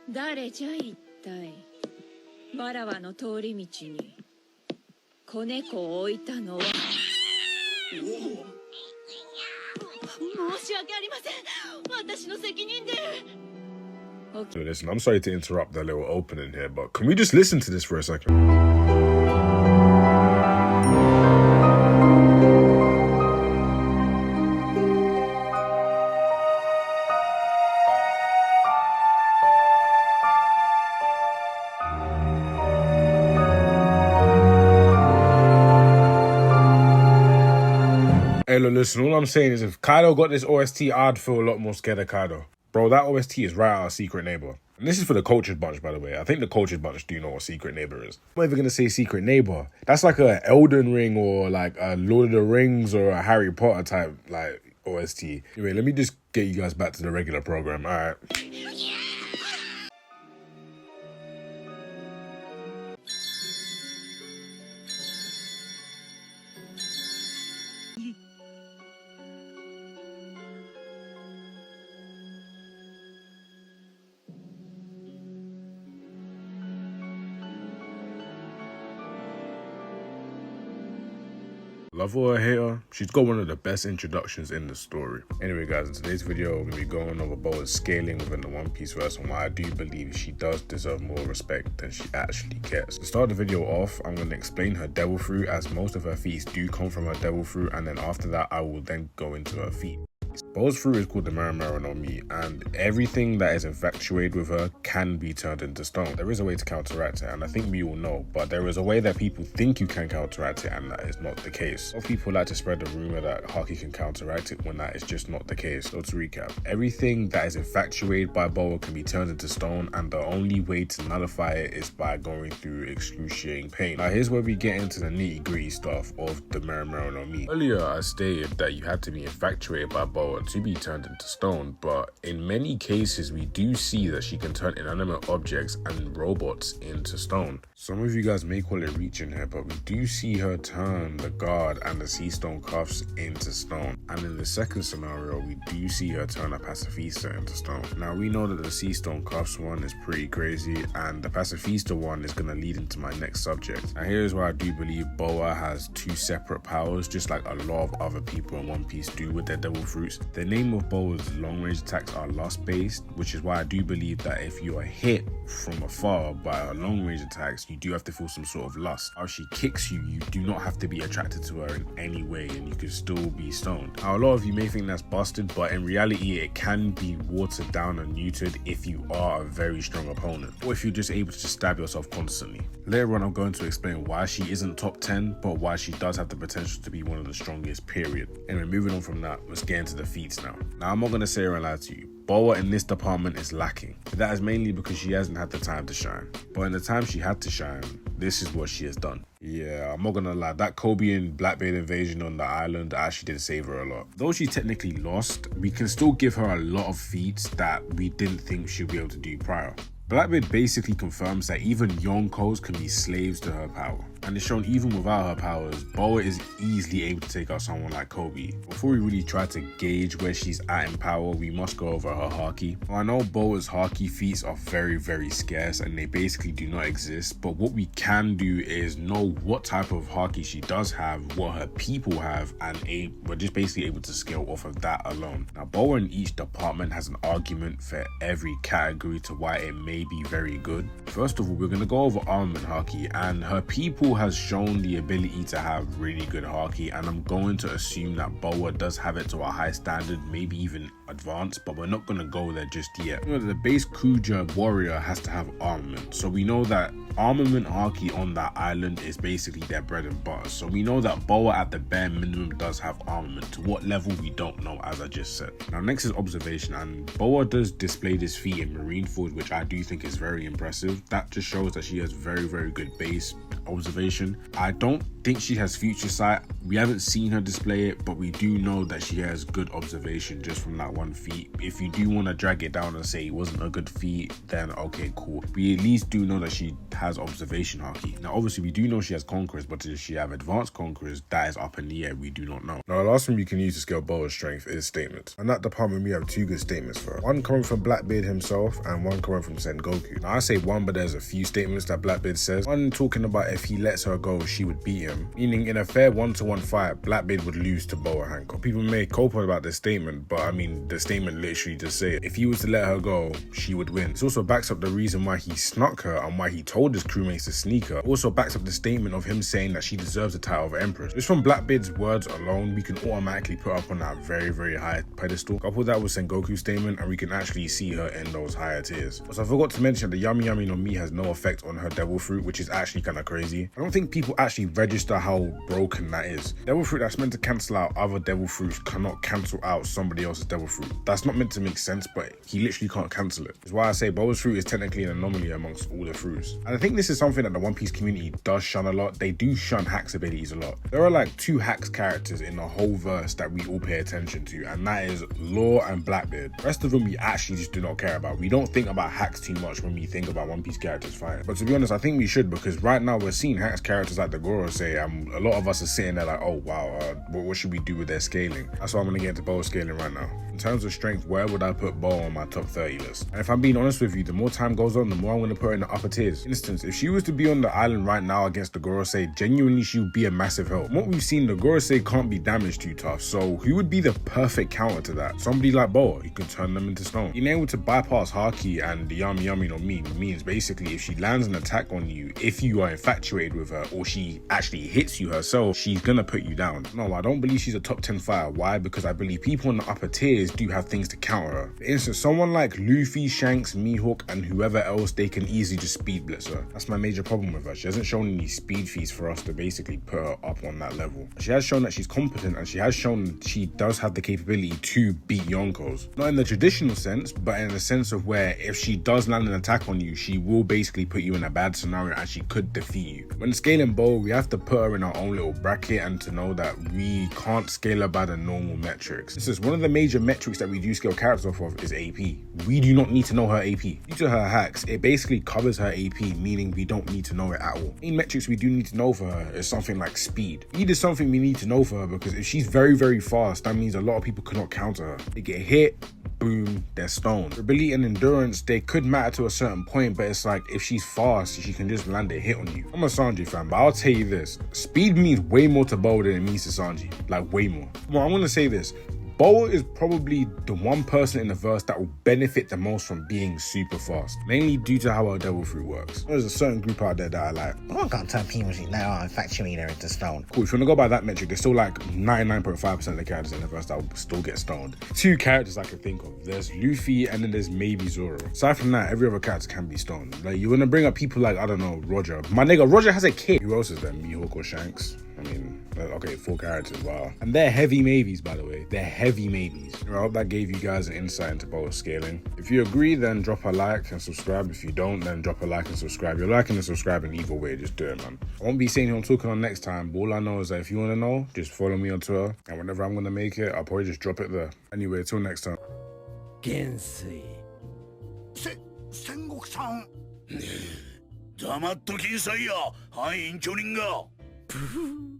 誰じゃ一体わらわの通り道に子猫を置いたのは。申し訳ありません。私の責任で。So listen, I'm sorry to interrupt that little opening here, but can we just listen to this for a second? Hey, look, listen, all I'm saying is if Kaido got this OST, I'd feel a lot more scared of Kaido. Bro, that OST is right out of Secret Neighbor. And this is for the Cultured Bunch, by the way. I think the Cultured Bunch do know what Secret Neighbor is. I'm not even going to say Secret Neighbor. That's like a Elden Ring or like a Lord of the Rings or a Harry Potter type like OST. Anyway, let me just get you guys back to the regular program. All right. Love or hate her, she's got one of the best introductions in the story. Anyway guys, in today's video, we're going to be going over Boa's scaling within the One Piece verse and why I do believe she does deserve more respect than she actually gets. To start the video off, I'm going to explain her devil fruit, as most of her feats do come from her devil fruit, and then after that I will then go into her feat. Boa's fruit is called the Marimaro no Mi, and everything that is infatuated with her can be turned into stone. There is a way to counteract it, and I think we all know, but there is a way that people think you can counteract it, and that is not the case. A lot of people like to spread the rumor that Haki can counteract it when that is just not the case. So to recap, everything that is infatuated by Boa can be turned into stone, and the only way to nullify it is by going through excruciating pain. Now here's where we get into the nitty-gritty stuff of the Marimaro no Mi. Earlier I stated that you had to be infatuated by Boa to be turned into stone, but in many cases we do see that she can turn inanimate objects and robots into stone. Some of you guys may call it reaching here, but we do see her turn the guard and the sea stone cuffs into stone. And in the second scenario, we do see her turn a pacifista into stone. Now we know that the sea stone cuffs one is pretty crazy, and the pacifista one is going to lead into my next subject. Now here's where I do believe Boa has two separate powers, just like a lot of other people in One Piece do with their devil fruits. The name of Boa's long range attacks are lust based, which is why I do believe that if you are hit from afar by her long range attacks, you do have to feel some sort of lust. If she kicks you, you do not have to be attracted to her in any way, and you can still be stoned. Now a lot of you may think that's busted, but in reality it can be watered down and neutered if you are a very strong opponent, or if you're just able to stab yourself constantly. Later on I'm going to explain why she isn't top 10, but why she does have the potential to be one of the strongest, period. Anyway, moving on from that, let's get into the feats now. Now I'm not going to say or lie to you, Boa in this department is lacking, but that is mainly because she hasn't had the time to shine. But in the time she had to shine, this is what she has done. Yeah, I'm not gonna lie, that Kobe and Blackbeard invasion on the island actually did save her a lot. Though she technically lost, we can still give her a lot of feats that we didn't think she'd be able to do prior. Blackbeard basically confirms that even Yonkos can be slaves to her power. And it's shown even without her powers, Boa is easily able to take out someone like Kobe. Before we really try to gauge where she's at in power, we must go over her Haki. Now, I know Boa's Haki feats are very scarce and they basically do not exist, but what we can do is know what type of Haki she does have, what her people have, and we're just basically able to scale off of that alone. Now Boa in each department has an argument for every category to why it may be very good. First of all, we're going to go over armament Haki, and her people has shown the ability to have really good Haki, and I'm going to assume that Boa does have it to a high standard, maybe even advanced, but we're not going to go there just yet. You know, the base Kuja warrior has to have armament, so we know that armament Haki on that island is basically their bread and butter. So we know that Boa at the bare minimum does have armament. To what level we don't know, as I just said. Now next is observation, and Boa does display this feat in Marineford, which I do think is very impressive. That just shows that she has very good base observation. I don't think she has future sight. We haven't seen her display it, but we do know that she has good observation just from that one feat. If you do want to drag it down and say it wasn't a good feat, then okay, cool. We at least do know that she has observation haki. Now, obviously, we do know she has conquerors, but does she have advanced conquerors? That is up in the air. We do not know. Now, the last one you can use to scale Boa's strength is statements. In that department, we have two good statements for her. One coming from Blackbeard himself and one coming from Sengoku. Now, I say one, but there's a few statements that Blackbeard says. One talking about if he lets her go, she would beat him. Meaning, in a fair 1-to-1 fight, Blackbeard would lose to Boa Hancock. People may cope about this statement, but I mean, the statement literally just say it. If he was to let her go, she would win. This also backs up the reason why he snuck her and why he told his crewmates to sneak her. Also backs up the statement of him saying that she deserves the title of Empress. Just from Blackbeard's words alone, we can automatically put up on that very, very high pedestal. Couple that with Sengoku's statement, and we can actually see her in those higher tiers. Also, I forgot to mention the Yami Yami no Mi has no effect on her devil fruit, which is actually kind of crazy. I don't think people actually register how broken that is. Devil fruit that's meant to cancel out other devil fruits cannot cancel out somebody else's devil fruit. That's not meant to make sense, but he literally can't cancel it. That's why I say Boa's fruit is technically an anomaly amongst all the fruits. And I think this is something that the One Piece community does shun a lot. They do shun Hack's abilities a lot. There are like 2 Hack's characters in the whole verse that we all pay attention to, and that is Law and Blackbeard. The rest of them we actually just do not care about. We don't think about Hacks too much when we think about One Piece characters fighting. But to be honest, I think we should, because right now we're seeing Hacks characters like the Gorosei, and a lot of us are sitting there like, oh wow, what should we do with their scaling? That's why I'm gonna get into Boa's scaling right now. In terms of strength, where would I put Boa on my top 30 list? And if I'm being honest with you, the more time goes on, the more I'm going to put her in the upper tiers. For instance, if she was to be on the island right now against the Gorosei, genuinely she would be a massive help. From what we've seen, the Gorosei can't be damaged too tough, so who would be the perfect counter to that? Somebody like Boa, who can turn them into stone. Being able to bypass Haki and the Yami Yami no Mi means basically if she lands an attack on you, if you are infatuated with her or she actually hits you herself, she's gonna put you down. No, I don't believe she's a top 10 fighter. Why? Because I believe people in the upper tiers do have things to counter her. For instance, someone like Luffy, Shanks, Mihawk, and whoever else, they can easily just speed blitz her. That's my major problem with her. She hasn't shown any speed feats for us to basically put her up on that level. She has shown that she's competent, and she has shown she does have the capability to beat Yonkos. Not in the traditional sense, but in the sense of where if she does land an attack on you, she will basically put you in a bad scenario and she could defeat you. When scaling Boa, we have to put her in our own little bracket and to know that we can't scale her by the normal metrics. This is one of the major metrics that we do scale characters off of is AP. We do not need to know her AP. Due to her hacks, it basically covers her AP, meaning we don't need to know it at all. The main metrics we do need to know for her is something like speed. Speed is something we need to know for her because if she's very, very fast, that means a lot of people cannot counter her. They get hit, boom, they're stoned. Ability and endurance, they could matter to a certain point, but it's like if she's fast, she can just land a hit on you. I'm a Sanji fan, but I'll tell you this, speed means way more to Boa than it means to Sanji. Like way more. Well, I'm gonna say this. Boa is probably the one person in the verse that will benefit the most from being super fast, mainly due to how her devil fruit works. There's a certain group out there that I like. I can't turn people that are infatuated into stone. Cool, if you want to go by that metric, there's still like 99.5% of the characters in the verse that will still get stoned. 2 characters I can think of. There's Luffy and then there's maybe Zoro. Aside from that, every other character can be stoned. Like, you're gonna bring up people like, I don't know, Roger. My nigga, Roger has a kid. Who else is there? Mihawk or Shanks? I mean, okay, 4 characters, wow. And they're heavy maybes, by the way. They're heavy maybes. I hope that gave you guys an insight into Boa's scaling. If you agree, then drop a like and subscribe. If you don't, then drop a like and subscribe. You're liking and subscribing either way, just do it, man. I won't be saying who I'm talking on next time, but all I know is that if you want to know, just follow me on Twitter. And whenever I'm going to make it, I'll probably just drop it there. Anyway, till next time. Gensui. 戦国さん。黙っときんさいや、範囲長人が。プフ